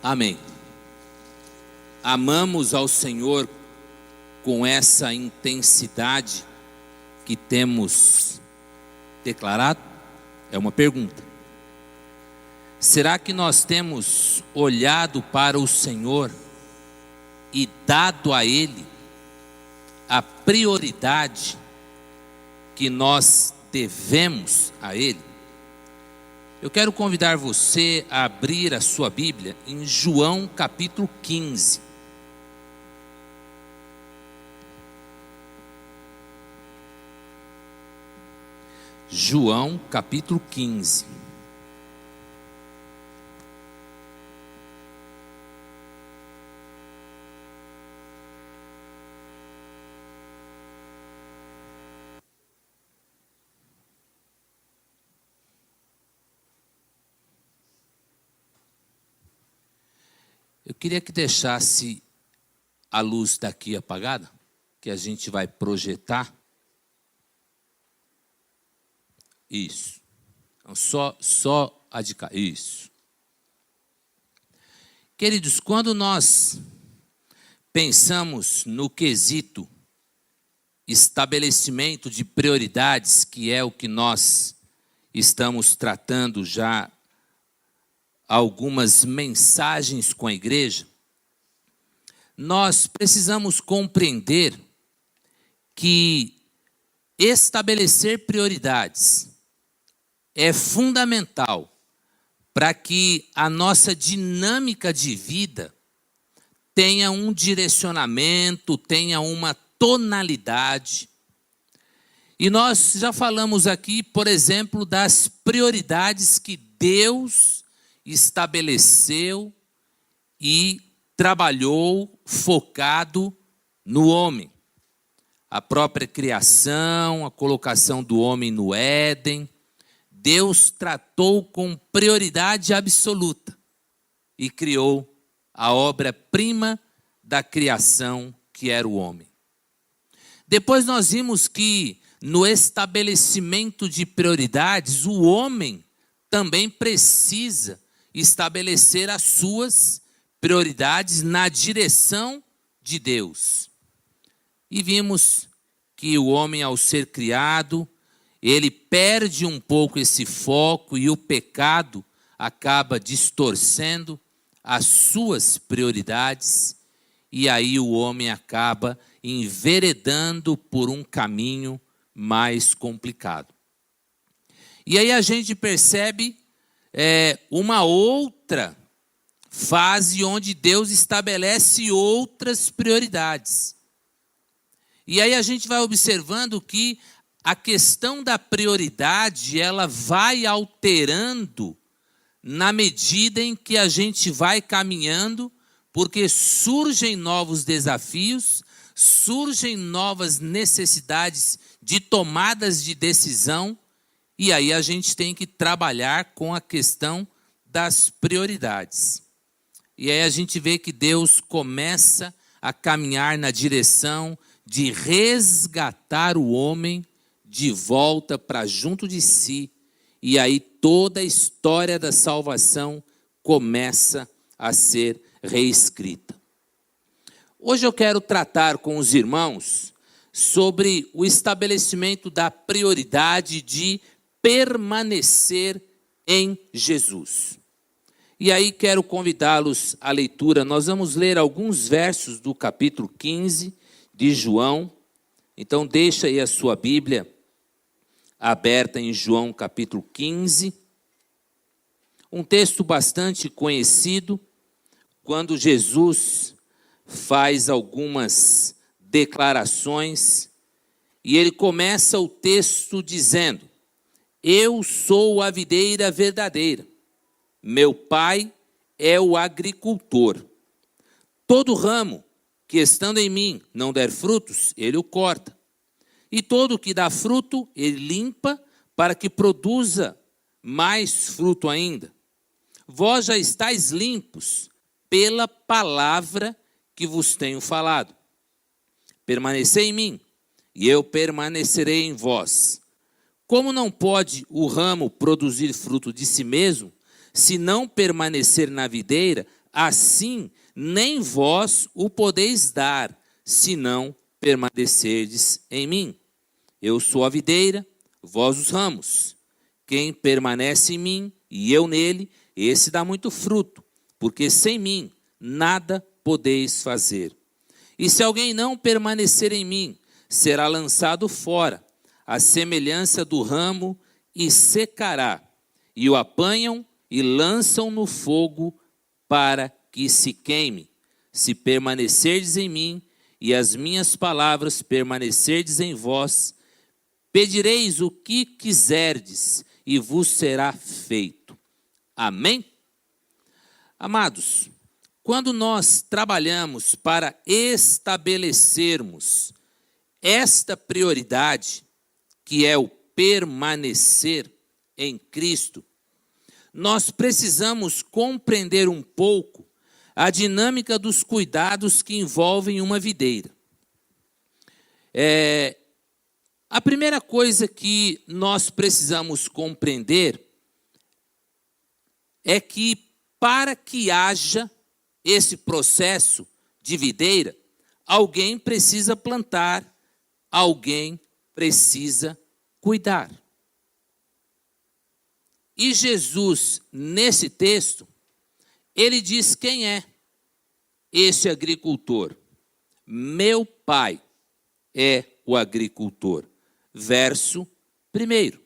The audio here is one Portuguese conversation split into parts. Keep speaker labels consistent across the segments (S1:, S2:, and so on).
S1: Amém. Amamos ao Senhor com essa intensidade que temos declarado? É uma pergunta. Será que nós temos olhado para o Senhor e dado a Ele a prioridade que nós devemos a Ele? Eu quero convidar você a abrir a sua Bíblia em João capítulo 15. João capítulo 15. Eu queria que deixasse a luz daqui apagada, que a gente vai projetar. Isso. Então, só a de cá. Isso. Queridos, quando nós pensamos no quesito estabelecimento de prioridades, que é o que nós estamos tratando já algumas mensagens com a igreja, nós precisamos compreender que estabelecer prioridades é fundamental para que a nossa dinâmica de vida tenha um direcionamento, tenha uma tonalidade. E nós já falamos aqui, por exemplo, das prioridades que Deus estabeleceu e trabalhou focado no homem. A própria criação, a colocação do homem no Éden, Deus tratou com prioridade absoluta e criou a obra-prima da criação, que era o homem. Depois nós vimos que no estabelecimento de prioridades, o homem também precisa estabelecer as suas prioridades na direção de Deus. E vimos que o homem, ao ser criado, ele perde um pouco esse foco e o pecado acaba distorcendo as suas prioridades, e aí o homem acaba enveredando por um caminho mais complicado. E aí a gente percebe uma outra fase onde Deus estabelece outras prioridades. E aí a gente vai observando que a questão da prioridade, ela vai alterando na medida em que a gente vai caminhando, porque surgem novos desafios, surgem novas necessidades de tomadas de decisão, e aí a gente tem que trabalhar com a questão das prioridades. E aí a gente vê que Deus começa a caminhar na direção de resgatar o homem de volta para junto de si, e aí toda a história da salvação começa a ser reescrita. Hoje eu quero tratar com os irmãos sobre o estabelecimento da prioridade de permanecer em Jesus. E aí quero convidá-los à leitura. Nós vamos ler alguns versos do capítulo 15 de João. Então deixa aí a sua Bíblia aberta em João capítulo 15. Um texto bastante conhecido, quando Jesus faz algumas declarações, e ele começa o texto dizendo: eu sou a videira verdadeira, meu pai é o agricultor. Todo ramo que estando em mim não der frutos, ele o corta. E todo que dá fruto, ele limpa, para que produza mais fruto ainda. Vós já estáis limpos pela palavra que vos tenho falado. Permanecei em mim, e eu permanecerei em vós. Como não pode o ramo produzir fruto de si mesmo, se não permanecer na videira, assim nem vós o podeis dar, se não permanecerdes em mim. Eu sou a videira, vós os ramos. Quem permanece em mim e eu nele, esse dá muito fruto, porque sem mim nada podeis fazer. E se alguém não permanecer em mim, será lançado fora, à semelhança do ramo, e secará. E o apanham e lançam no fogo para que se queime. Se permanecerdes em mim, e as minhas palavras permanecerdes em vós, pedireis o que quiserdes, e vos será feito. Amém? Amados, quando nós trabalhamos para estabelecermos esta prioridade, que é o permanecer em Cristo, nós precisamos compreender um pouco a dinâmica dos cuidados que envolvem uma videira. A primeira coisa que nós precisamos compreender é que para que haja esse processo de videira, alguém precisa plantar, alguém precisa cuidar. E Jesus, nesse texto, ele diz quem é esse agricultor. Meu Pai é o agricultor. Verso 1.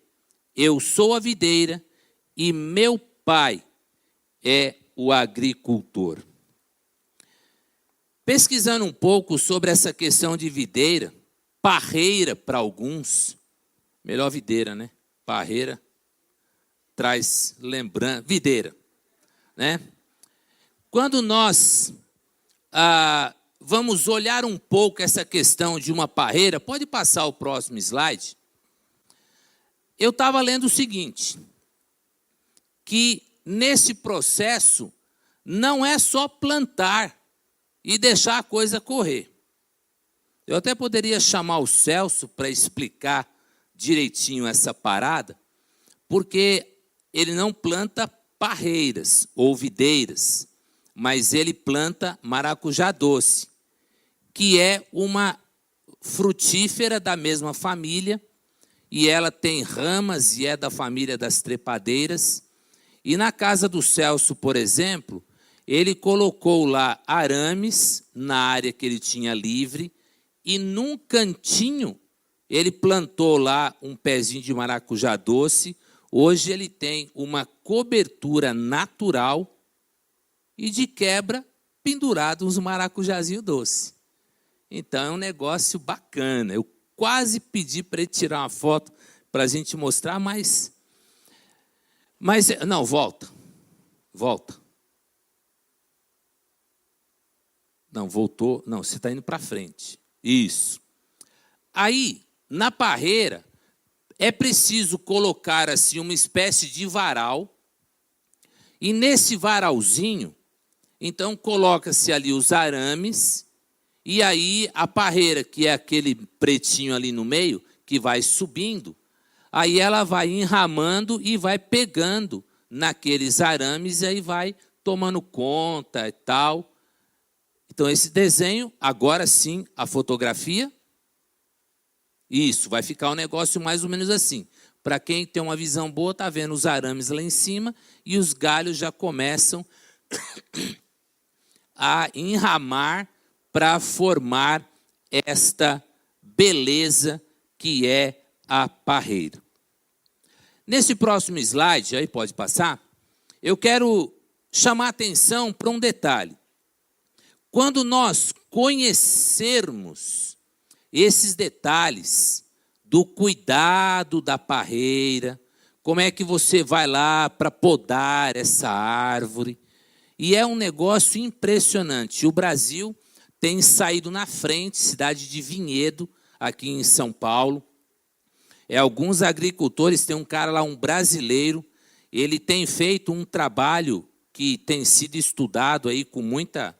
S1: Eu sou a videira e meu Pai é o agricultor. Pesquisando um pouco sobre essa questão de videira, parreira para alguns, melhor videira, né? Parreira traz lembrança, videira, né? Quando nós vamos olhar um pouco essa questão de uma parreira, pode passar o próximo slide. Eu estava lendo o seguinte, que nesse processo não é só plantar e deixar a coisa correr. Eu até poderia chamar o Celso para explicar direitinho essa parada, porque ele não planta parreiras ou videiras, mas ele planta maracujá doce, que é uma frutífera da mesma família, e ela tem ramas e é da família das trepadeiras. E na casa do Celso, por exemplo, ele colocou lá arames na área que ele tinha livre, e num cantinho ele plantou lá um pezinho de maracujá doce. Hoje ele tem uma cobertura natural e de quebra pendurado uns maracujazinhos doces. Então é um negócio bacana. Eu quase pedi para ele tirar uma foto para a gente mostrar, mas não, volta. Não, voltou. Não, você está indo para frente. Isso. Aí, na parreira, é preciso colocar assim uma espécie de varal. E nesse varalzinho, então coloca-se ali os arames. E aí a parreira, que é aquele pretinho ali no meio, que vai subindo, aí ela vai enramando e vai pegando naqueles arames e aí vai tomando conta e tal. Então esse desenho, agora sim, a fotografia. Isso, vai ficar um negócio mais ou menos assim. Para quem tem uma visão boa, está vendo os arames lá em cima e os galhos já começam a enramar para formar esta beleza que é a parreira. Nesse próximo slide, aí pode passar, eu quero chamar a atenção para um detalhe. Quando nós conhecermos esses detalhes do cuidado da parreira, como é que você vai lá para podar essa árvore, e é um negócio impressionante. O Brasil tem saído na frente, cidade de Vinhedo, aqui em São Paulo. Alguns agricultores, tem um cara lá, um brasileiro, ele tem feito um trabalho que tem sido estudado aí com muita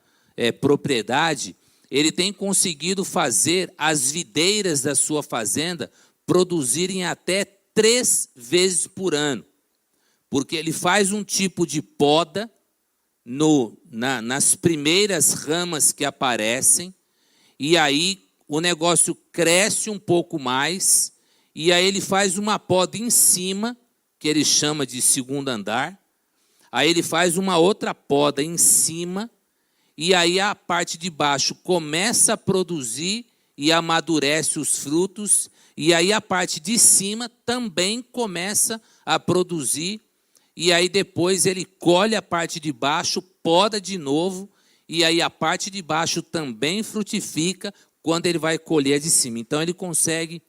S1: propriedade. Ele tem conseguido fazer as videiras da sua fazenda produzirem até 3 vezes por ano. Porque ele faz um tipo de poda nas primeiras ramas que aparecem, e aí o negócio cresce um pouco mais, e aí ele faz uma poda em cima, que ele chama de segundo andar, aí ele faz uma outra poda em cima, e aí a parte de baixo começa a produzir e amadurece os frutos, e aí a parte de cima também começa a produzir, e aí depois ele colhe a parte de baixo, poda de novo, e aí a parte de baixo também frutifica quando ele vai colher de cima. Então ele consegue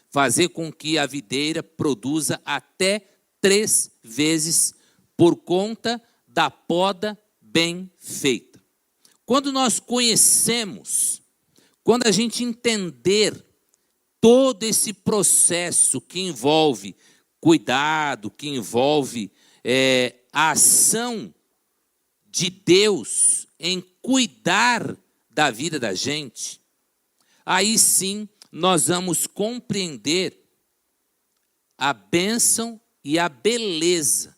S1: fazer com que a videira produza até 3 vezes por conta da poda bem feita. Quando nós conhecemos, quando a gente entender todo esse processo que envolve cuidado, que envolve a ação de Deus em cuidar da vida da gente, aí sim nós vamos compreender a bênção e a beleza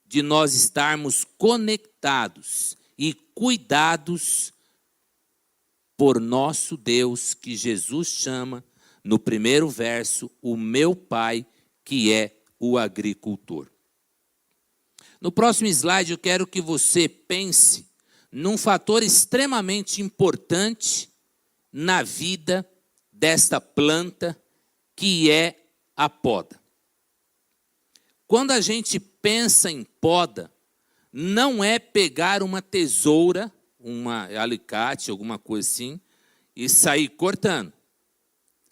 S1: de nós estarmos conectados e cuidados por nosso Deus, que Jesus chama no primeiro verso, o meu Pai, que é o agricultor. No próximo slide eu quero que você pense num fator extremamente importante na vida desta planta, que é a poda. Quando a gente pensa em poda, não é pegar uma tesoura, um alicate, alguma coisa assim, e sair cortando.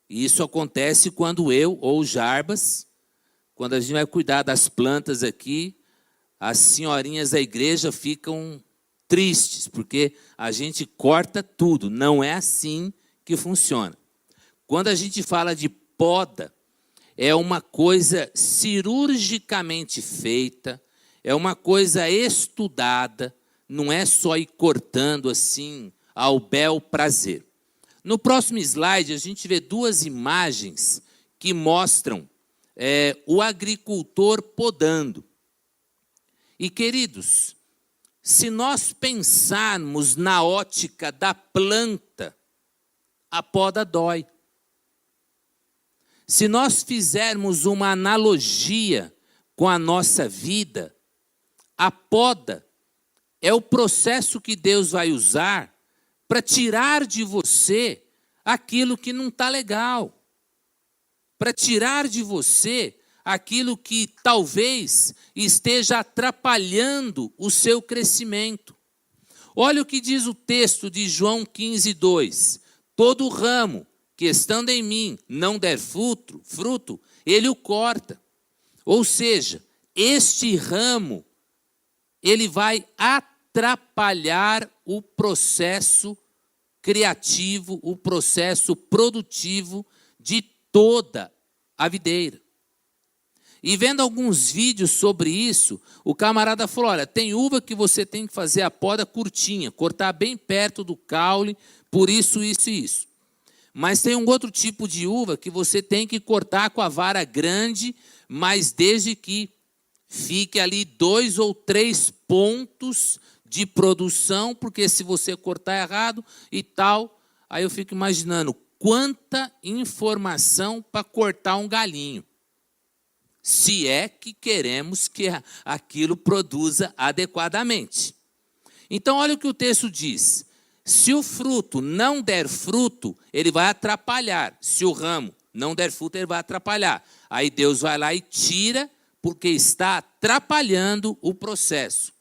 S1: Isso acontece quando eu ou o Jarbas, quando a gente vai cuidar das plantas aqui, as senhorinhas da igreja ficam tristes, porque a gente corta tudo. Não é assim que funciona. Quando a gente fala de poda, é uma coisa cirurgicamente feita, é uma coisa estudada, não é só ir cortando assim ao bel prazer. No próximo slide, a gente vê 2 imagens que mostram o agricultor podando. E, queridos, se nós pensarmos na ótica da planta, a poda dói. Se nós fizermos uma analogia com a nossa vida, a poda é o processo que Deus vai usar para tirar de você aquilo que não está legal, para tirar de você aquilo que talvez esteja atrapalhando o seu crescimento. Olha o que diz o texto de João 15:2. Todo ramo que estando em mim não der fruto, ele o corta. Ou seja, este ramo, ele vai atrapalhar o processo criativo, o processo produtivo de toda a videira. E vendo alguns vídeos sobre isso, o camarada falou, olha, tem uva que você tem que fazer a poda curtinha, cortar bem perto do caule, por isso, isso e isso. Mas tem um outro tipo de uva que você tem que cortar com a vara grande, mas desde que fique ali 2 ou 3 pontos de produção, porque se você cortar errado e tal, aí eu fico imaginando quanta informação para cortar um galinho. Se é que queremos que aquilo produza adequadamente. Então, olha o que o texto diz. Se o fruto não der fruto, ele vai atrapalhar. Se o ramo não der fruto, ele vai atrapalhar. Aí Deus vai lá e tira, porque está atrapalhando o processo.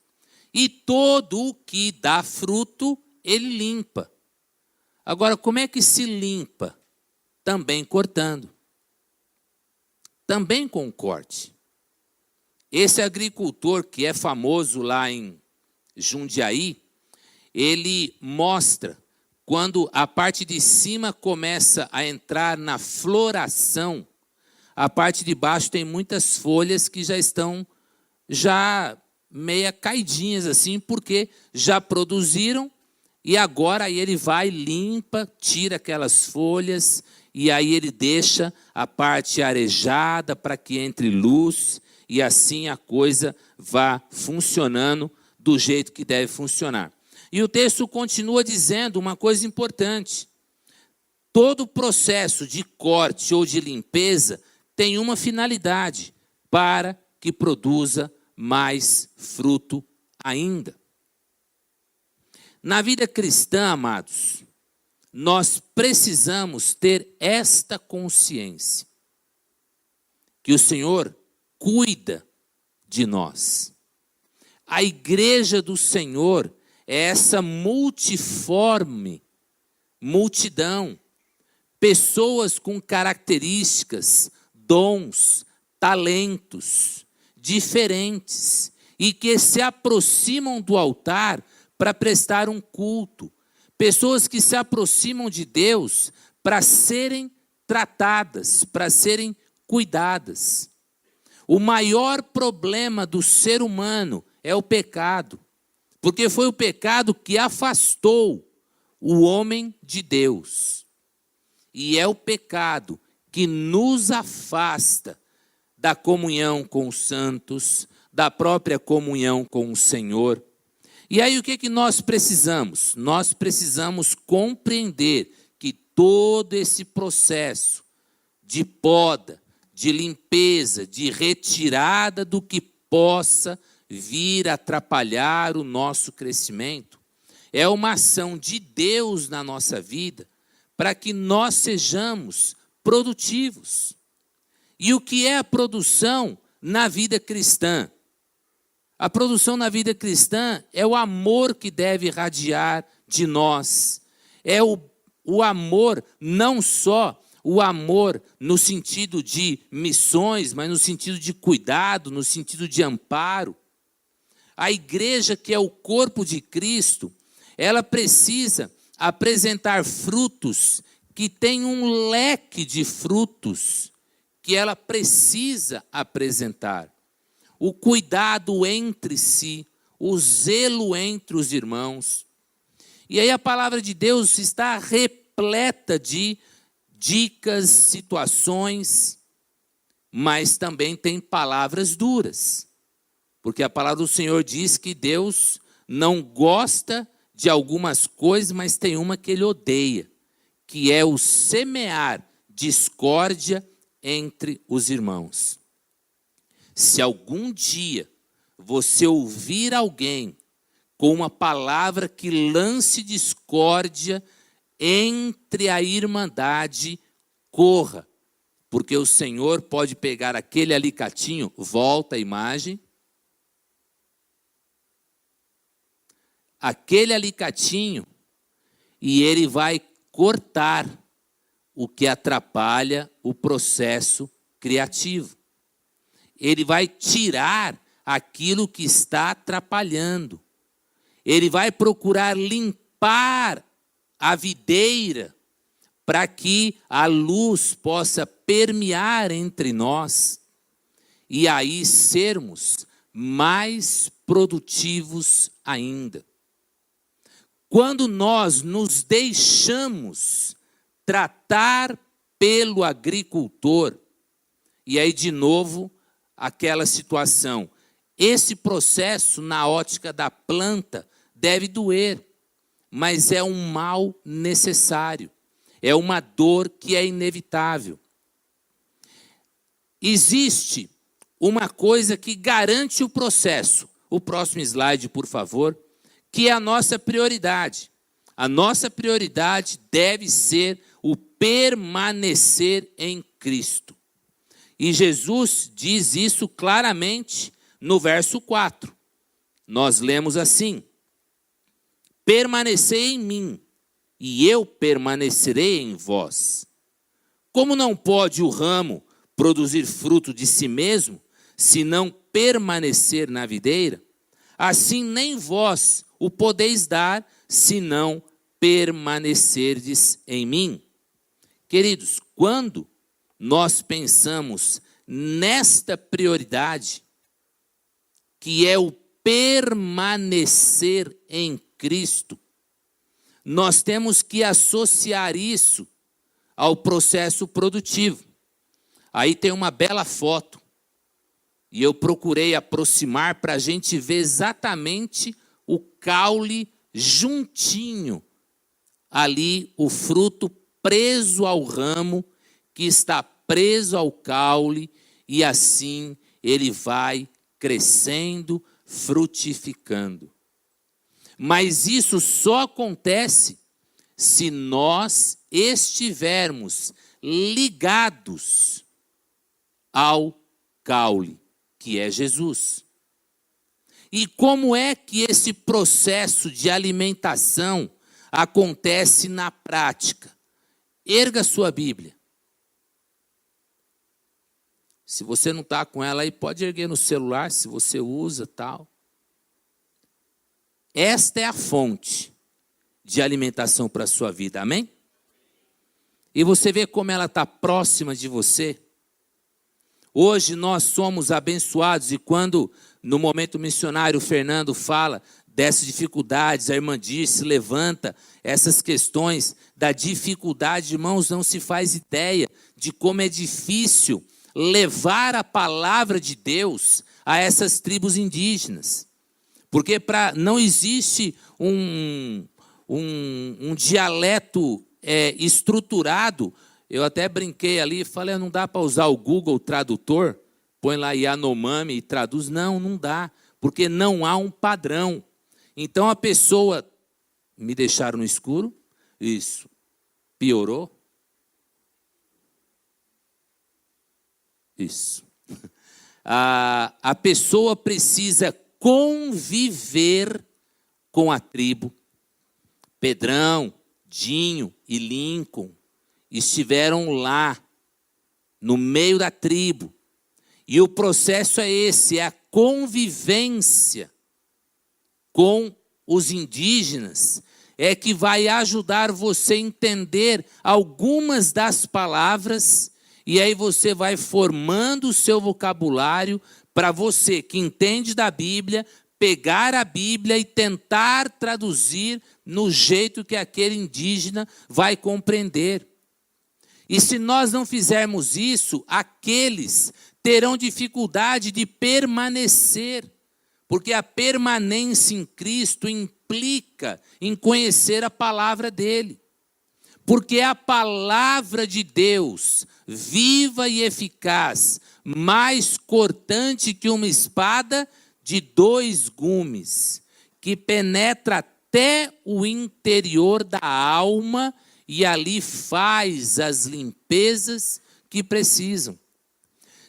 S1: E todo o que dá fruto, ele limpa. Agora, como é que se limpa? Também cortando. Também com corte. Esse agricultor que é famoso lá em Jundiaí, ele mostra quando a parte de cima começa a entrar na floração, a parte de baixo tem muitas folhas que já estão meia caidinhas assim, porque já produziram e agora aí ele vai, limpa, tira aquelas folhas e aí ele deixa a parte arejada para que entre luz e assim a coisa vá funcionando do jeito que deve funcionar. E o texto continua dizendo uma coisa importante. Todo processo de corte ou de limpeza tem uma finalidade, para que produza mais fruto ainda. Na vida cristã, amados, nós precisamos ter esta consciência, que o Senhor cuida de nós. A igreja do Senhor é essa multiforme multidão, pessoas com características, dons, talentos diferentes e que se aproximam do altar para prestar um culto. Pessoas que se aproximam de Deus para serem tratadas, para serem cuidadas. O maior problema do ser humano é o pecado, porque foi o pecado que afastou o homem de Deus. E é o pecado que nos afasta da comunhão com os santos, da própria comunhão com o Senhor. E aí o que nós precisamos? Nós precisamos compreender que todo esse processo de poda, de limpeza, de retirada do que possa vir a atrapalhar o nosso crescimento, é uma ação de Deus na nossa vida para que nós sejamos produtivos. E o que é a produção na vida cristã? A produção na vida cristã é o amor que deve irradiar de nós. É o amor, não só o amor no sentido de missões, mas no sentido de cuidado, no sentido de amparo. A igreja, que é o corpo de Cristo, ela precisa apresentar frutos que têm um leque de frutos que ela precisa apresentar. O cuidado entre si, o zelo entre os irmãos. E aí a palavra de Deus está repleta de dicas, situações, mas também tem palavras duras. Porque a palavra do Senhor diz que Deus não gosta de algumas coisas, mas tem uma que Ele odeia, que é o semear discórdia entre os irmãos. Se algum dia você ouvir alguém com uma palavra que lance discórdia entre a irmandade, corra, porque o Senhor pode pegar aquele alicatinho, volta a imagem, aquele alicatinho, e ele vai cortar o que atrapalha o processo criativo. Ele vai tirar aquilo que está atrapalhando. Ele vai procurar limpar a videira para que a luz possa permear entre nós e aí sermos mais produtivos ainda. Quando nós nos deixamos tratar pelo agricultor, e aí de novo aquela situação, esse processo na ótica da planta deve doer, mas é um mal necessário, é uma dor que é inevitável. Existe uma coisa que garante o processo, o próximo slide, por favor, que é a nossa prioridade. A nossa prioridade deve ser o permanecer em Cristo. E Jesus diz isso claramente no verso 4. Nós lemos assim: permanecei em mim, e eu permanecerei em vós. Como não pode o ramo produzir fruto de si mesmo, se não permanecer na videira? Assim nem vós o podeis dar, se não permanecerdes em mim. Queridos, quando nós pensamos nesta prioridade, que é o permanecer em Cristo, nós temos que associar isso ao processo produtivo. Aí tem uma bela foto E eu procurei aproximar para a gente ver exatamente o caule juntinho. Ali o fruto preso ao ramo, que está preso ao caule, e assim ele vai crescendo, frutificando. Mas isso só acontece se nós estivermos ligados ao caule, que é Jesus. E como é que esse processo de alimentação acontece na prática? Erga sua Bíblia. Se você não está com ela aí, pode erguer no celular, se você usa, tal. Esta é a fonte de alimentação para a sua vida, amém? E você vê como ela está próxima de você. Hoje nós somos abençoados, e quando no momento missionário o Fernando fala dessas dificuldades, a irmã Dirce levanta essas questões da dificuldade, irmãos, não se faz ideia de como é difícil levar a palavra de Deus a essas tribos indígenas. Porque não existe um dialeto estruturado. Eu até brinquei ali, falei, não dá para usar o Google Tradutor, põe lá Yanomami e traduz. Não dá, porque não há um padrão. Então a pessoa, me deixaram no escuro, isso, piorou. Isso. A pessoa precisa conviver com a tribo. Pedrão, Dinho e Lincoln estiveram lá, no meio da tribo. E o processo é esse, é a convivência com os indígenas, é que vai ajudar você a entender algumas das palavras, e aí você vai formando o seu vocabulário para você que entende da Bíblia, pegar a Bíblia e tentar traduzir no jeito que aquele indígena vai compreender. E se nós não fizermos isso, aqueles terão dificuldade de permanecer, porque a permanência em Cristo implica em conhecer a palavra dele. Porque a palavra de Deus, viva e eficaz, mais cortante que uma espada de 2 gumes, que penetra até o interior da alma e ali faz as limpezas que precisam.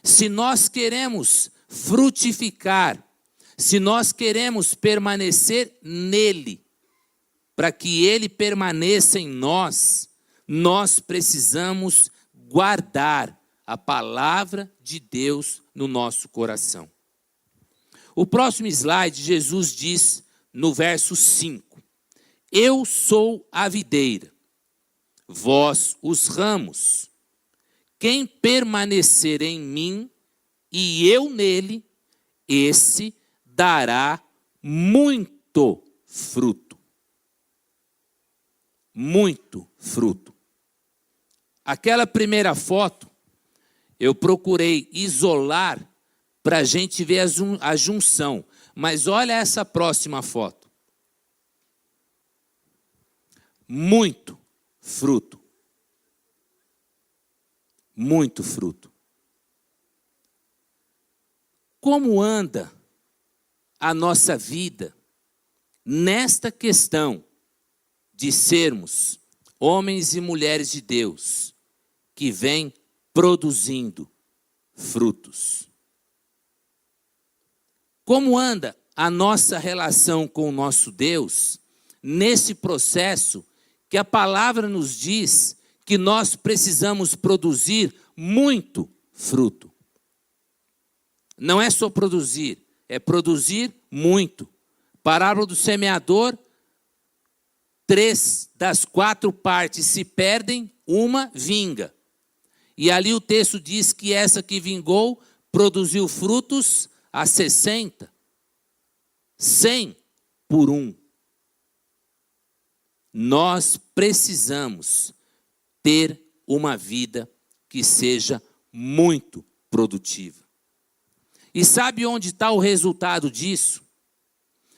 S1: Se nós queremos frutificar, se nós queremos permanecer nele, para que ele permaneça em nós, nós precisamos guardar a palavra de Deus no nosso coração. O próximo slide, Jesus diz no verso 5, eu sou a videira, vós os ramos. Quem permanecer em mim e eu nele, esse dará muito fruto. Muito fruto. Aquela primeira foto, eu procurei isolar para a gente ver a junção. Mas olha essa próxima foto. Muito fruto. Muito fruto. Como anda a nossa vida nesta questão de sermos homens e mulheres de Deus que vêm produzindo frutos? Como anda a nossa relação com o nosso Deus nesse processo que a palavra nos diz que nós precisamos produzir muito fruto? Não é só produzir, é produzir muito. Parábola do semeador, 3 das 4 partes se perdem, uma vinga. E ali o texto diz que essa que vingou produziu frutos a 60, 100 por 1. Nós precisamos ter uma vida que seja muito produtiva. E sabe onde está o resultado disso?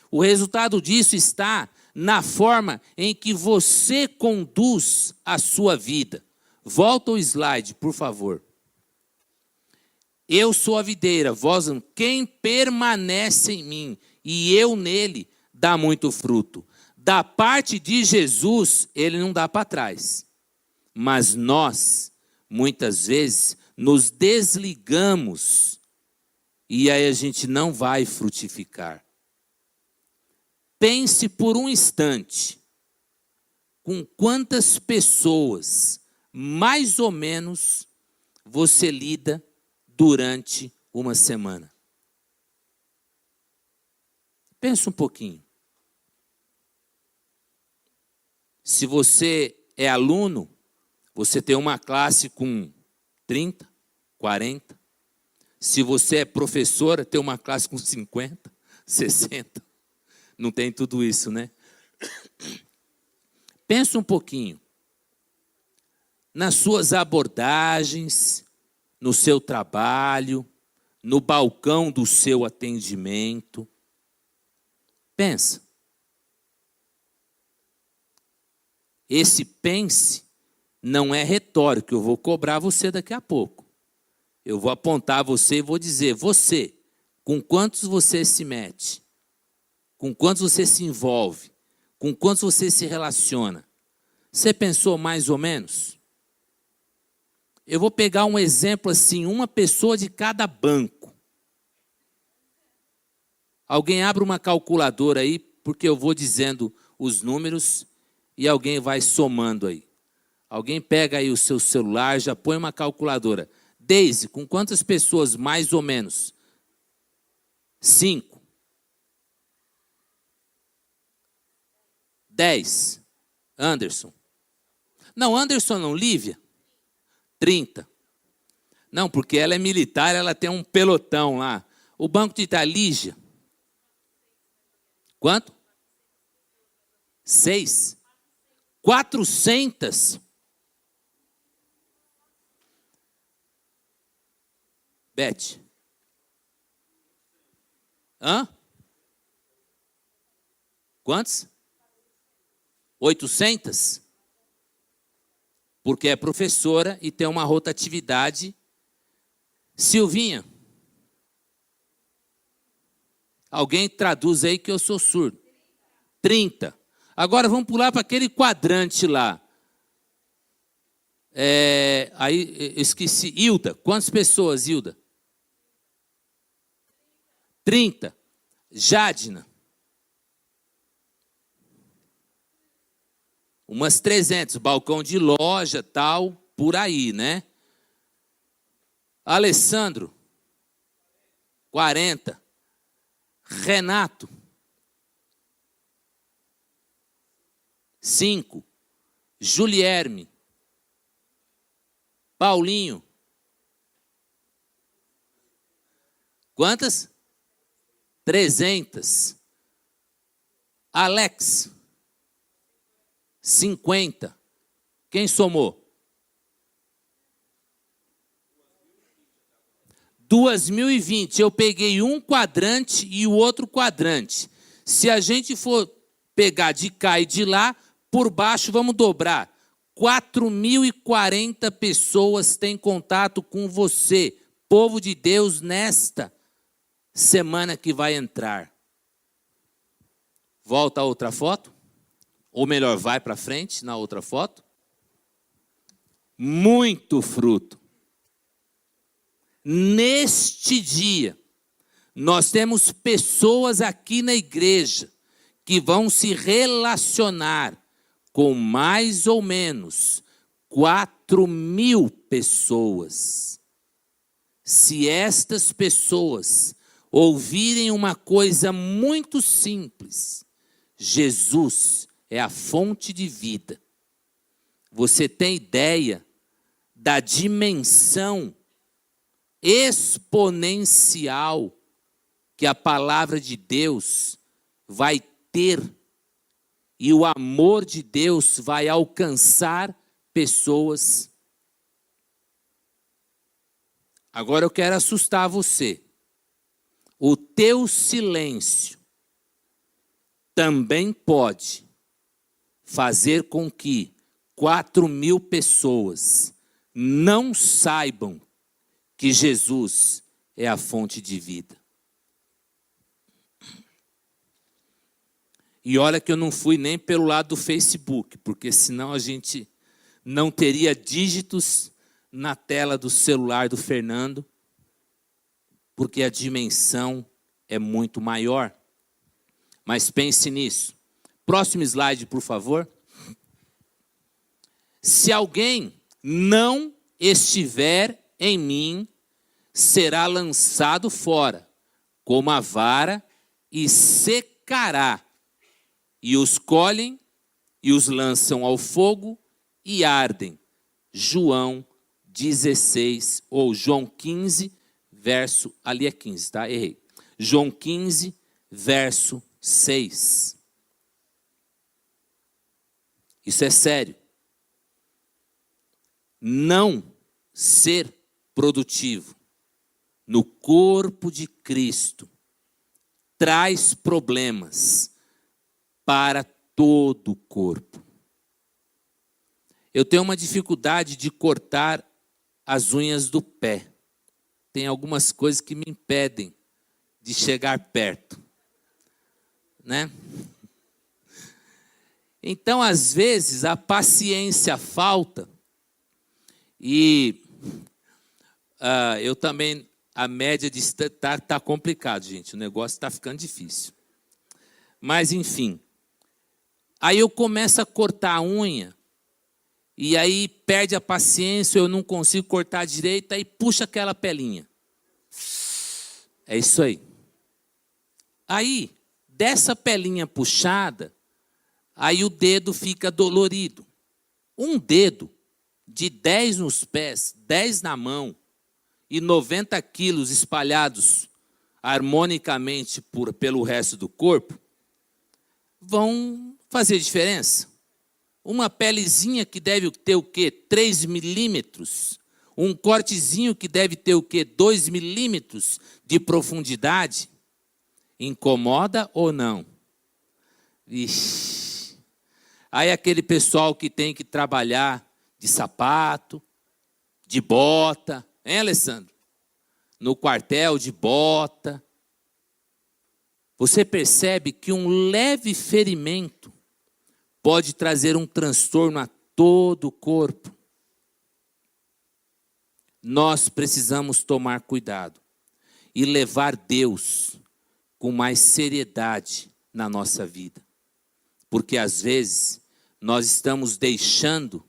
S1: O resultado disso está na forma em que você conduz a sua vida. Volta o slide, por favor. Eu sou a videira, vós quem permanece em mim e eu nele dá muito fruto. Da parte de Jesus, ele não dá para trás. Mas nós, muitas vezes, nos desligamos e aí a gente não vai frutificar. Pense por um instante com quantas pessoas, mais ou menos, você lida durante uma semana. Pensa um pouquinho. Se você é aluno, você tem uma classe com 30, 40. Se você é professora, tem uma classe com 50, 60. Não tem tudo isso, né? Pensa um pouquinho. Nas suas abordagens, no seu trabalho, no balcão do seu atendimento. Pensa. Esse pense não é retórico, eu vou cobrar você daqui a pouco. Eu vou apontar você e vou dizer, você, com quantos você se mete? Com quantos você se envolve? Com quantos você se relaciona? Você pensou mais ou menos? Eu vou pegar um exemplo assim, uma pessoa de cada banco. Alguém abre uma calculadora aí, porque eu vou dizendo os números e alguém vai somando aí. Alguém pega aí o seu celular, já põe uma calculadora. Deise, com quantas pessoas mais ou menos? 5. 10. Anderson. Não, Anderson não, Lívia. 30. Não, porque ela é militar, ela tem um pelotão lá. O Banco de Italígia. Quanto? 6. 400. Beth. Hã? Quantos? 800? Porque é professora e tem uma rotatividade. Silvinha. Alguém traduz aí que eu sou surdo. 30. Agora vamos pular para aquele quadrante lá. Aí eu esqueci. Hilda. Quantas pessoas, Hilda? 30. Jadna. Umas 300. Balcão de loja, tal, por aí, né? Alessandro. 40. Renato. 5. Julierme. Paulinho. Quantas? 300. Alex. 50. Quem somou? 2020. Eu peguei um quadrante e o outro quadrante. Se a gente for pegar de cá e de lá, por baixo vamos dobrar. 4.040 pessoas têm contato com você, povo de Deus, nesta semana que vai entrar. Volta a outra foto. Ou melhor, vai para frente na outra foto. Muito fruto. Neste dia, nós temos pessoas aqui na igreja que vão se relacionar com mais ou menos 4.000 pessoas. Se estas pessoas ouvirem uma coisa muito simples, Jesus é a fonte de vida. Você tem ideia da dimensão exponencial que a palavra de Deus vai ter e o amor de Deus vai alcançar pessoas? Agora eu quero assustar você. o teu silêncio também pode fazer com que 4.000 pessoas não saibam que Jesus é a fonte de vida. E olha que eu não fui nem pelo lado do Facebook, porque senão a gente não teria dígitos na tela do celular do Fernando, porque a dimensão é muito maior. Mas pense nisso. Próximo slide, por favor. Se alguém não estiver em mim, será lançado fora, como a vara, e secará. E os colhem e os lançam ao fogo e ardem. João 16, ou João 15, verso... Ali é 15, tá? Errei. João 15, verso 6. Isso é sério. Não ser produtivo no corpo de Cristo traz problemas para todo o corpo. Eu tenho uma dificuldade de cortar as unhas do pé. Tem algumas coisas que me impedem de chegar perto, né? Então, às vezes, a paciência falta e eu também, a média de estar está complicado, gente. O negócio está ficando difícil. Mas, enfim. Aí eu começo a cortar a unha, e aí perde a paciência, eu não consigo cortar direito, aí puxa aquela pelinha. É isso aí. Aí, dessa pelinha puxada, aí o dedo fica dolorido. Um dedo de 10 nos pés, 10 na mão, e 90 quilos espalhados harmonicamente pelo resto do corpo, vão fazer diferença. Uma pelezinha que deve ter o quê? 3 milímetros. Um cortezinho que deve ter o quê? 2 milímetros de profundidade. Incomoda ou não? Ixi. Aí aquele pessoal que tem que trabalhar de sapato, de bota, hein, Alessandro? No quartel de bota. Você percebe que um leve ferimento pode trazer um transtorno a todo o corpo. Nós precisamos tomar cuidado e levar Deus com mais seriedade na nossa vida. Porque às vezes nós estamos deixando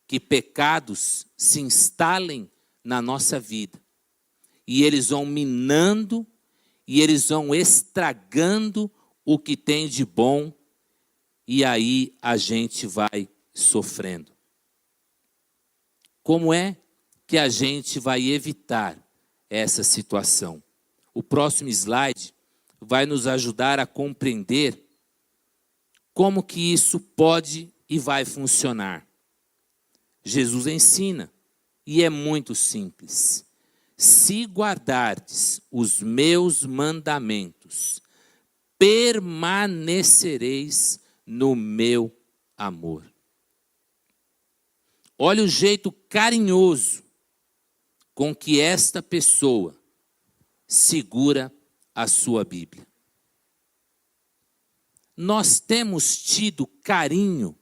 S1: que pecados se instalem na nossa vida. E eles vão minando e eles vão estragando o que tem de bom. E aí a gente vai sofrendo. Como é que a gente vai evitar essa situação? O próximo slide vai nos ajudar a compreender como que isso pode e vai funcionar. Jesus ensina, e é muito simples. Se guardardes os meus mandamentos, permanecereis no meu amor. Olha o jeito carinhoso com que esta pessoa segura a sua Bíblia. Nós temos tido carinho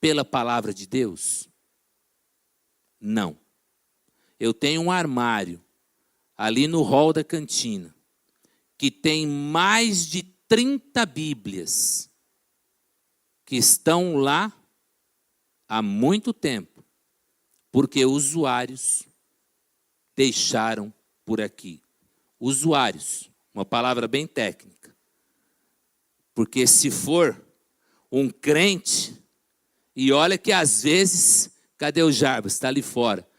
S1: pela palavra de Deus? Não. Eu tenho um armário ali no hall da cantina que tem mais de 30 Bíblias que estão lá há muito tempo, porque usuários deixaram por aqui. Usuários, uma palavra bem técnica. Porque se for um crente, e olha que às vezes, cadê o Jarbas? Está ali fora.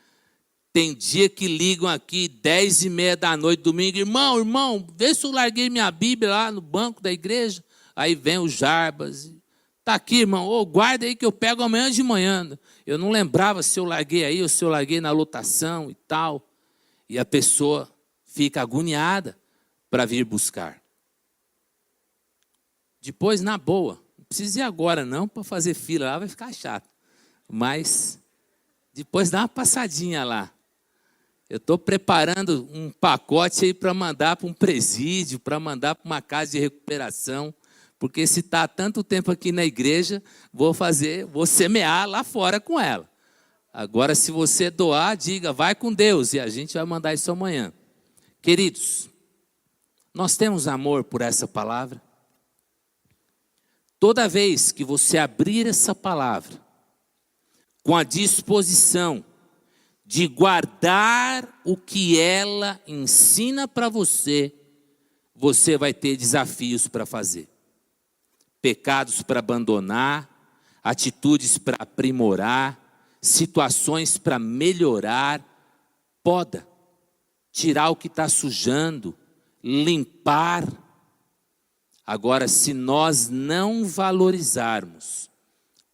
S1: Tem dia que ligam aqui 10h30 da noite, domingo, irmão, vê se eu larguei minha Bíblia lá no banco da igreja. Aí vem o Jarbas. Está aqui, irmão, guarda aí que eu pego amanhã de manhã. Eu não lembrava se eu larguei aí ou se eu larguei na lotação e tal. E a pessoa fica agoniada para vir buscar. Depois, na boa, não precisa ir agora não, para fazer fila lá vai ficar chato. Mas depois dá uma passadinha lá. Eu estou preparando um pacote aí para mandar para um presídio, para mandar para uma casa de recuperação, porque se está tanto tempo aqui na igreja, vou semear lá fora com ela. Agora, se você doar, diga, vai com Deus, e a gente vai mandar isso amanhã. Queridos, nós temos amor por essa palavra? Toda vez que você abrir essa palavra, com a disposição de guardar o que ela ensina para você, você vai ter desafios para fazer. Pecados para abandonar, atitudes para aprimorar, situações para melhorar. Poda, tirar o que está sujando, limpar. Agora, se nós não valorizarmos,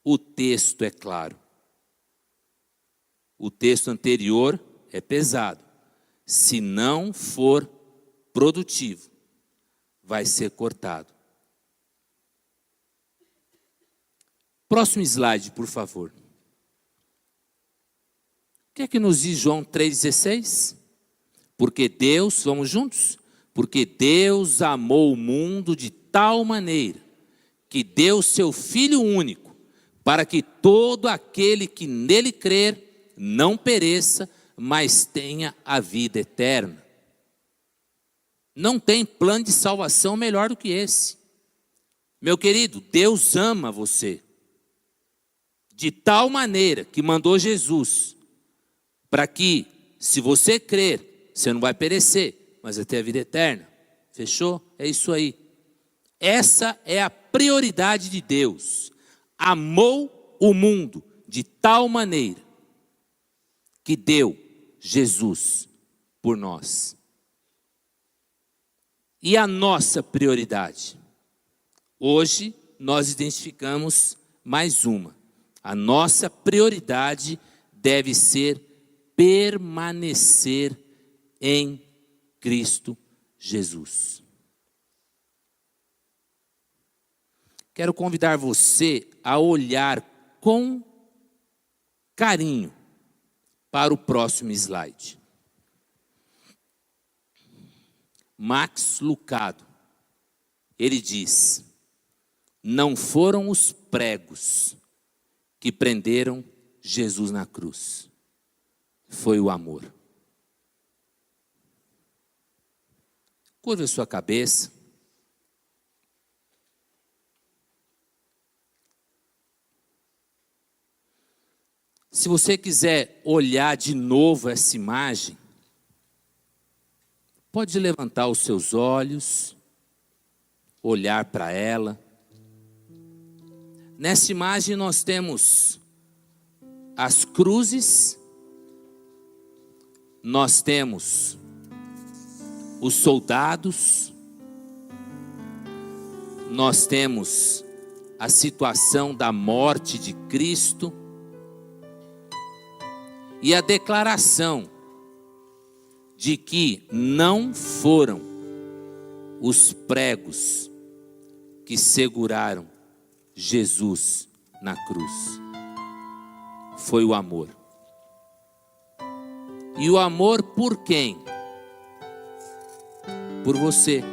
S1: o texto é claro. O texto anterior é pesado. Se não for produtivo, vai ser cortado. Próximo slide, por favor. O que é que nos diz João 3,16? Porque Deus, vamos juntos? Porque Deus amou o mundo de tal maneira que deu seu Filho único, para que todo aquele que nele crer não pereça, mas tenha a vida eterna. Não tem plano de salvação melhor do que esse. Meu querido, Deus ama você de tal maneira que mandou Jesus, para que, se você crer, você não vai perecer, mas vai ter a vida eterna. Fechou? É isso aí. Essa é a prioridade de Deus. Amou o mundo de tal maneira que deu Jesus por nós. E a nossa prioridade? Hoje nós identificamos mais uma. A nossa prioridade deve ser permanecer em Cristo Jesus. Quero convidar você a olhar com carinho para o próximo slide. Max Lucado, ele diz: não foram os pregos que prenderam Jesus na cruz, foi o amor. Curva a sua cabeça. Se você quiser olhar de novo essa imagem, pode levantar os seus olhos, olhar para ela. Nessa imagem nós temos as cruzes, nós temos os soldados, nós temos a situação da morte de Cristo, e a declaração de que não foram os pregos que seguraram Jesus na cruz. Foi o amor. E o amor por quem? Por você.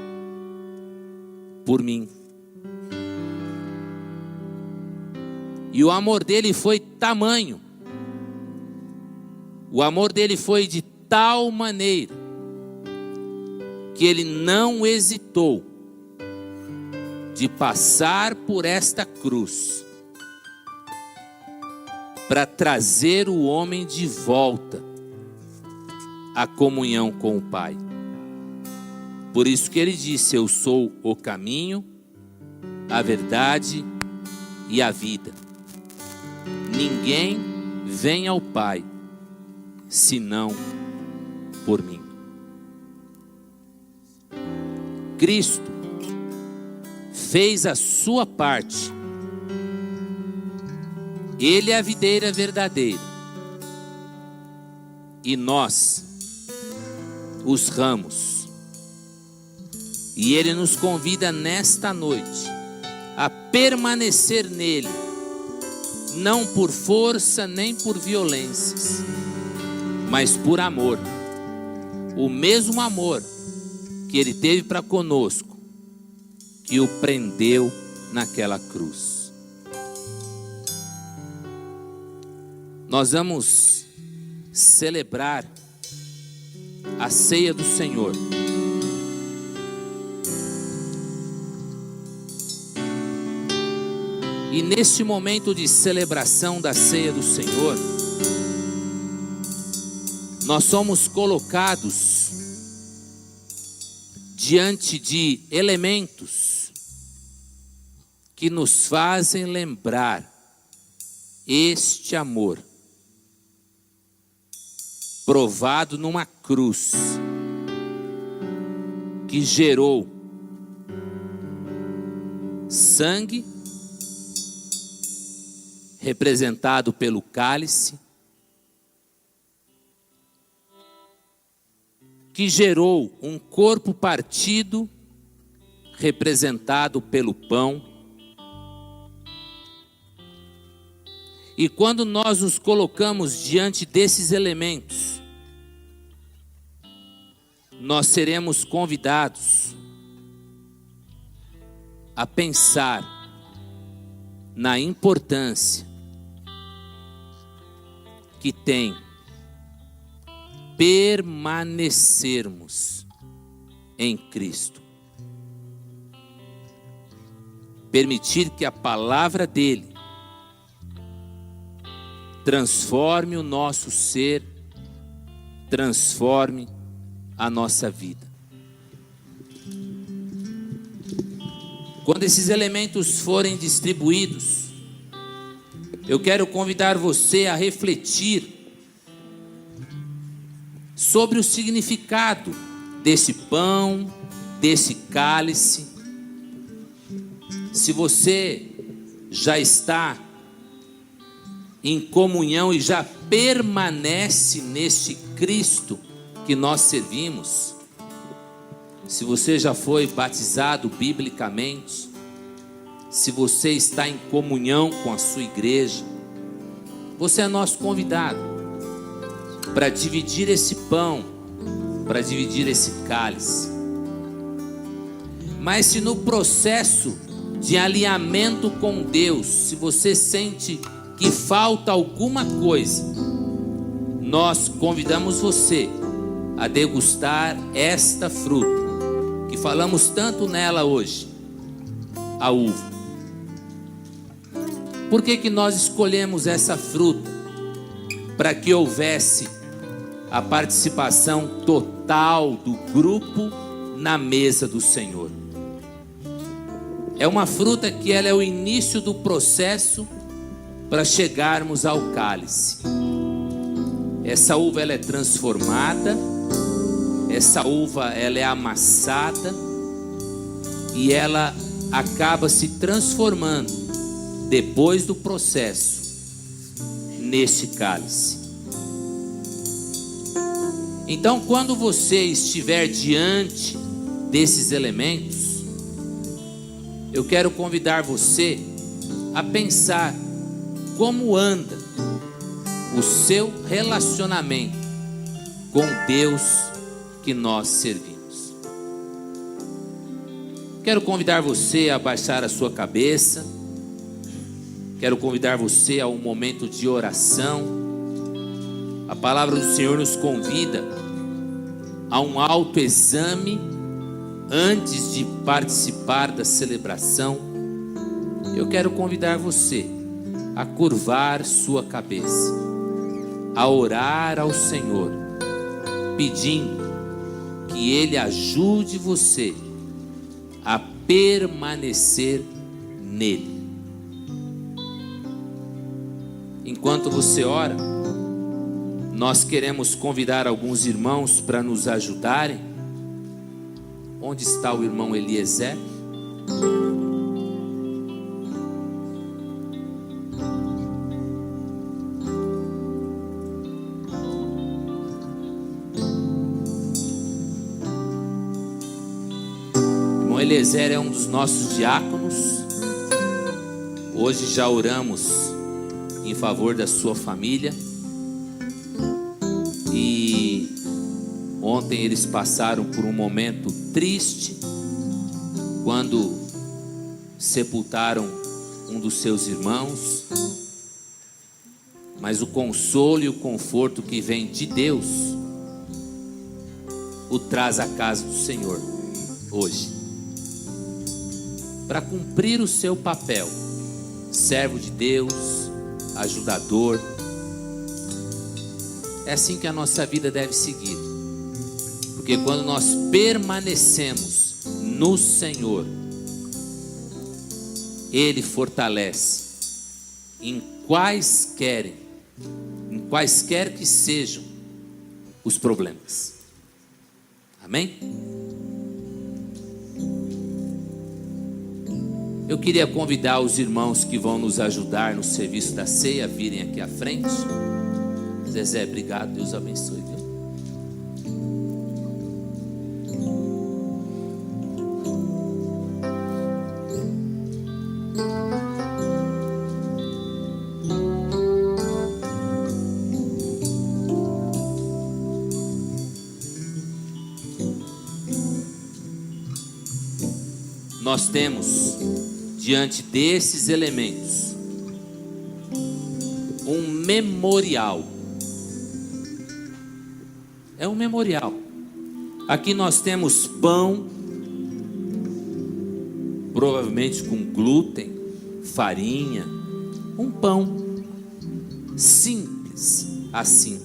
S1: Por mim. E o amor dele foi tamanho. O amor dele foi de tal maneira que ele não hesitou de passar por esta cruz para trazer o homem de volta à comunhão com o Pai. Por isso que ele disse: eu sou o caminho, a verdade e a vida. Ninguém vem ao Pai senão por mim. Cristo fez a sua parte. Ele é a videira verdadeira e nós os ramos. E Ele nos convida nesta noite a permanecer nele, não por força nem por violências, mas por amor. O mesmo amor que Ele teve para conosco, que o prendeu naquela cruz. Nós vamos celebrar a ceia do Senhor. E neste momento de celebração da ceia do Senhor, nós somos colocados diante de elementos que nos fazem lembrar este amor provado numa cruz, que gerou sangue, representado pelo cálice, que gerou um corpo partido, representado pelo pão. E quando nós nos colocamos diante desses elementos, nós seremos convidados a pensar na importância que tem permanecermos em Cristo. Permitir que a palavra dele transforme o nosso ser, transforme a nossa vida. Quando esses elementos forem distribuídos, eu quero convidar você a refletir sobre o significado desse pão, desse cálice. Se você já está em comunhão e já permanece neste Cristo que nós servimos, se você já foi batizado biblicamente, se você está em comunhão com a sua igreja, você é nosso convidado para dividir esse pão, para dividir esse cálice. Mas se no processo de alinhamento com Deus, se você sente que falta alguma coisa, nós convidamos você a degustar esta fruta, que falamos tanto nela hoje, a uva. Por que nós escolhemos essa fruta? Para que houvesse a participação total do grupo na mesa do Senhor. É uma fruta que ela é o início do processo para chegarmos ao cálice. Essa uva ela é transformada, essa uva ela é amassada e ela acaba se transformando depois do processo neste cálice. Então, quando você estiver diante desses elementos, eu quero convidar você a pensar como anda o seu relacionamento com Deus que nós servimos. Quero convidar você a baixar a sua cabeça. Quero convidar você a um momento de oração. A palavra do Senhor nos convida a um autoexame antes de participar da celebração. Eu quero convidar você a curvar sua cabeça, a orar ao Senhor, pedindo que Ele ajude você a permanecer nele. Enquanto você ora, nós queremos convidar alguns irmãos para nos ajudarem. Onde está o irmão Eliezer? Irmão Eliezer é um dos nossos diáconos. Hoje já oramos em favor da sua família. E ontem eles passaram por um momento triste quando sepultaram um dos seus irmãos. Mas o consolo e o conforto que vem de Deus o traz à casa do Senhor hoje, para cumprir o seu papel, servo de Deus, ajudador. É assim que a nossa vida deve seguir, porque quando nós permanecemos no Senhor, Ele fortalece em quaisquer que sejam os problemas. Amém? Eu queria convidar os irmãos que vão nos ajudar no serviço da ceia a virem aqui à frente. Zezé, obrigado, Deus abençoe, viu? Nós temos diante desses elementos um memorial. É um memorial. Aqui nós temos pão, provavelmente com glúten, farinha, um pão simples assim,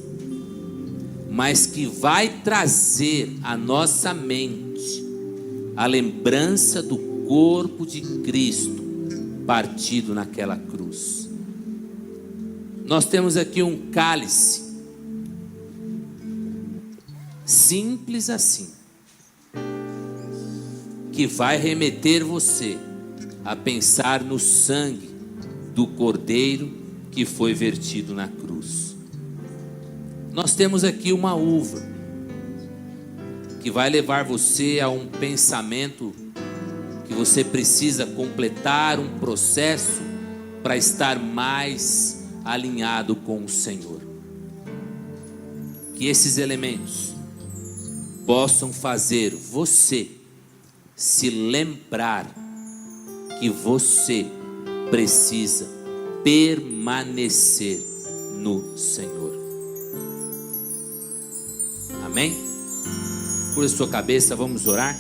S1: mas que vai trazer à nossa mente a lembrança do corpo de Cristo partido naquela cruz. Nós temos aqui um cálice simples assim, que vai remeter você a pensar no sangue do Cordeiro que foi vertido na cruz. Nós temos aqui uma uva que vai levar você a um pensamento que você precisa completar um processo para estar mais alinhado com o Senhor. Que esses elementos possam fazer você se lembrar que você precisa permanecer no Senhor. Amém? Por sua cabeça, vamos orar.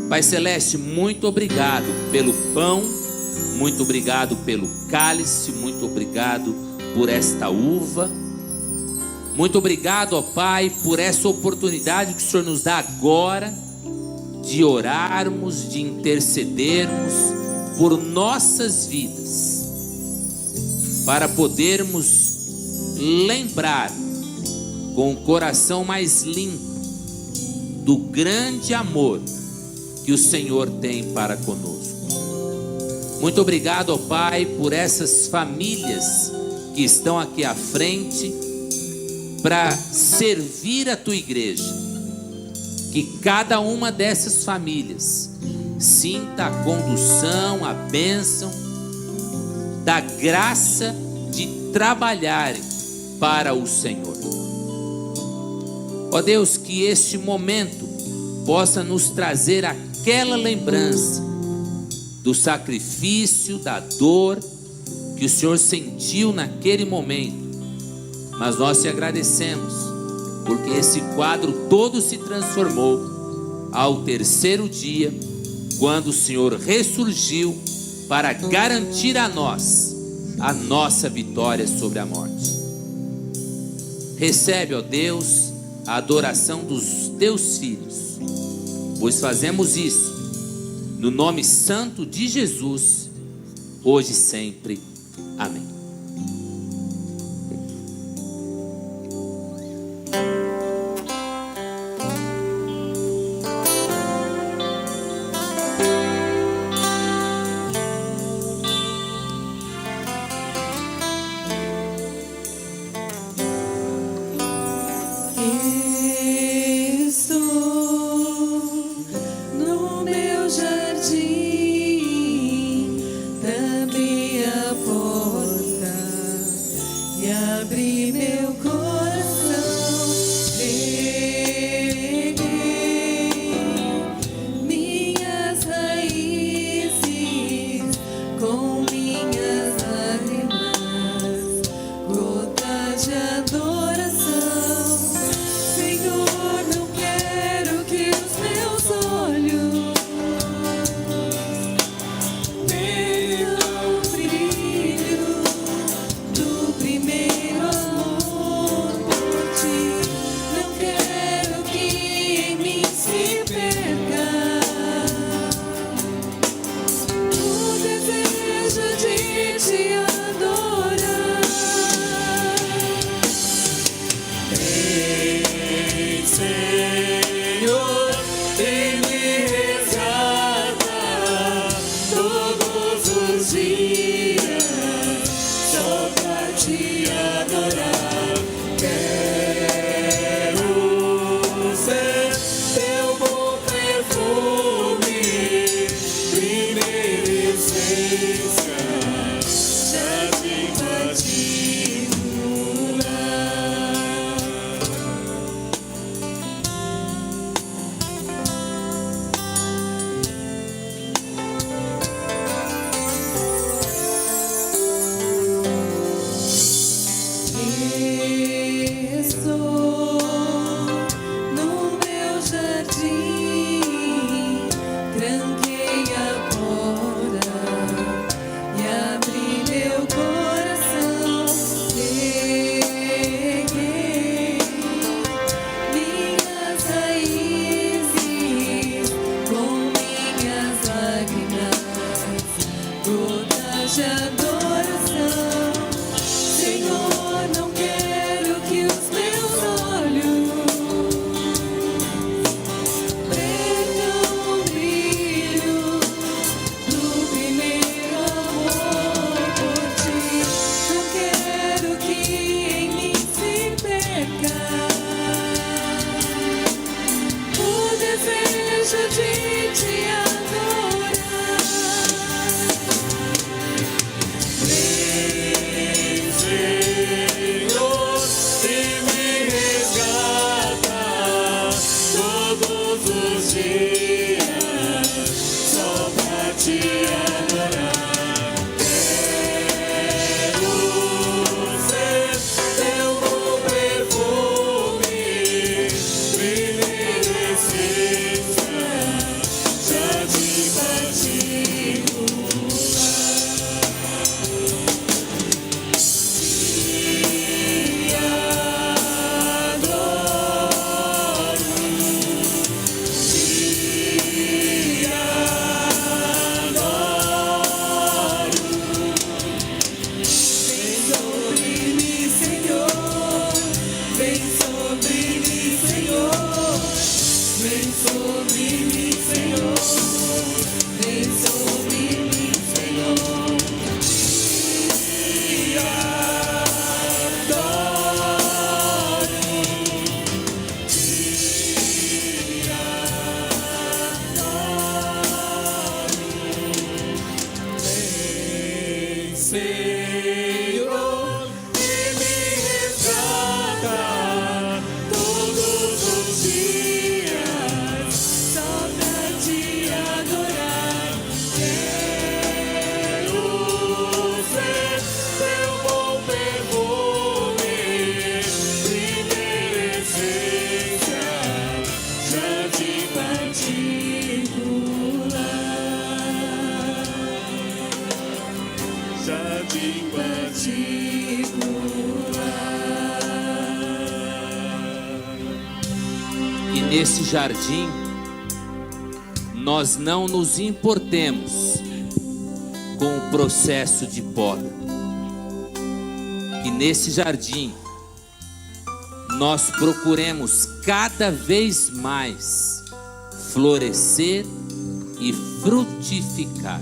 S1: Pai Celeste, muito obrigado pelo pão, muito obrigado pelo cálice, muito obrigado por esta uva. Muito obrigado, ó Pai, por essa oportunidade que o Senhor nos dá agora de orarmos, de intercedermos por nossas vidas, para podermos lembrar com o coração mais limpo do grande amor que o Senhor tem para conosco. Muito obrigado, ó Pai, por essas famílias que estão aqui à frente para servir a tua igreja. Que cada uma dessas famílias sinta a condução, a bênção da graça de trabalharem para o Senhor. Ó Deus, que este momento possa nos trazer aquela lembrança do sacrifício, da dor que o Senhor sentiu naquele momento. Mas nós te agradecemos, porque esse quadro todo se transformou ao terceiro dia, quando o Senhor ressurgiu para garantir a nós a nossa vitória sobre a morte. Recebe, ó Deus, a adoração dos teus filhos, pois fazemos isso no nome santo de Jesus, hoje e sempre. Amém.
S2: Estou no meu ser teu bom perfume, primeira essência, jardim
S3: Estou no meu jardim, tranquei a porta e abri meu coração. Peguei minhas raízes com minhas lágrimas, gotas de adoração. Senhor, não quero que os meus olhos percam o brilho do primeiro amor por ti. Não quero que em mim se perca o desejo de te adorar.
S2: Senhor, e me resgata todos os dias, só pra te adorar. Quero ser teu bom perfume, primeira essência, jardim Senhor, e me resgata todos os dias, só pra te adorar. Quero ser teu bom perfume, primeira essência, jardim particular. Jardim particular.
S1: E nesse jardim, nós não nos importemos com o processo de poda. Que nesse jardim, nós procuremos cada vez mais florescer e frutificar.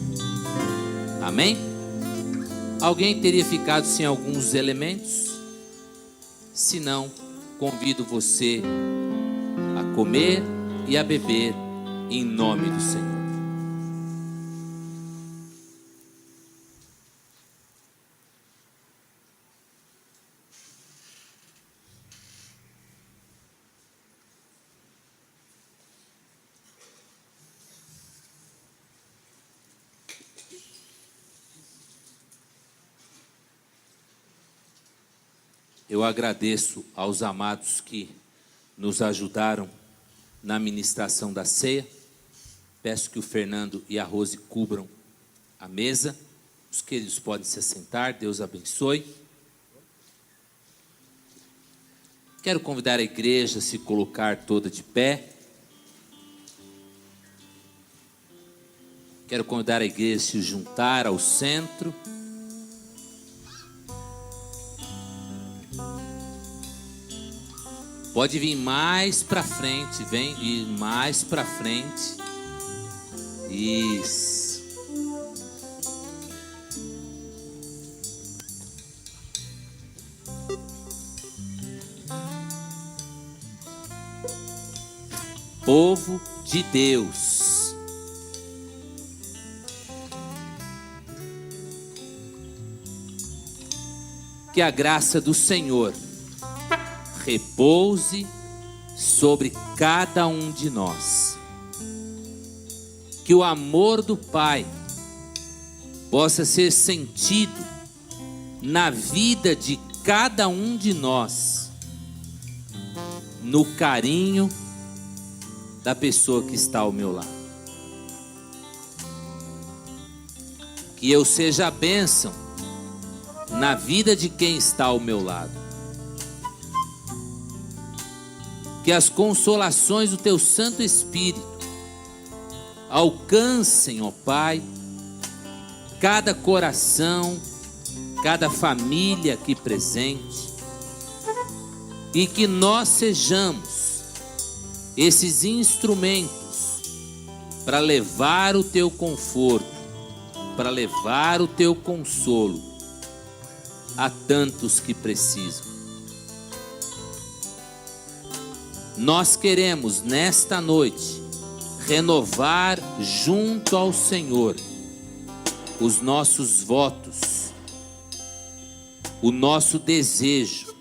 S1: Amém? Alguém teria ficado sem alguns elementos? Se não, convido você a comer e a beber em nome do Senhor. Eu agradeço aos amados que nos ajudaram na ministração da ceia. Peço que o Fernando e a Rose cubram a mesa. Os queridos podem se assentar. Deus abençoe. Quero convidar a igreja a se colocar toda de pé. Quero convidar a igreja a se juntar ao centro. Pode vir mais para frente, vem e mais para frente. Isso. povo de Deus. Que a graça do Senhor repouse sobre cada um de nós. Que o amor do Pai possa ser sentido na vida de cada um de nós, no carinho da pessoa que está ao meu lado. Que eu seja a bênção na vida de quem está ao meu lado. Que as consolações do Teu Santo Espírito alcancem, ó Pai, cada coração, cada família aqui presente, e que nós sejamos esses instrumentos para levar o Teu conforto, para levar o Teu consolo a tantos que precisam. Nós queremos nesta noite renovar junto ao Senhor os nossos votos, o nosso desejo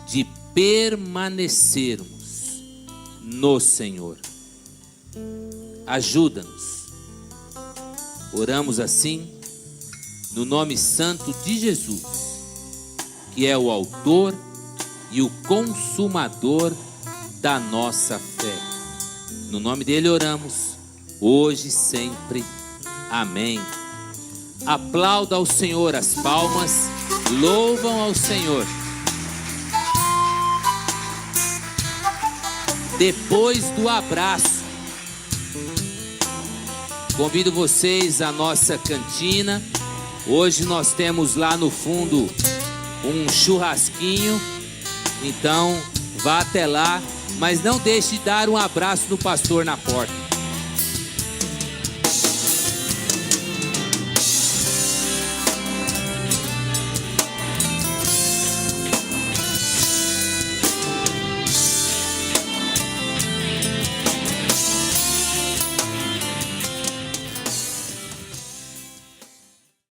S1: de permanecermos no Senhor. Ajuda-nos. Oramos assim no nome santo de Jesus, que é o autor e o consumador da nossa fé. No nome dele oramos, hoje e sempre. Amém. Aplauda ao Senhor, as palmas louvam ao Senhor. Depois do abraço, convido vocês à nossa cantina. Hoje nós temos lá no fundo um churrasquinho, então vá até lá, mas não deixe de dar um abraço no pastor na porta.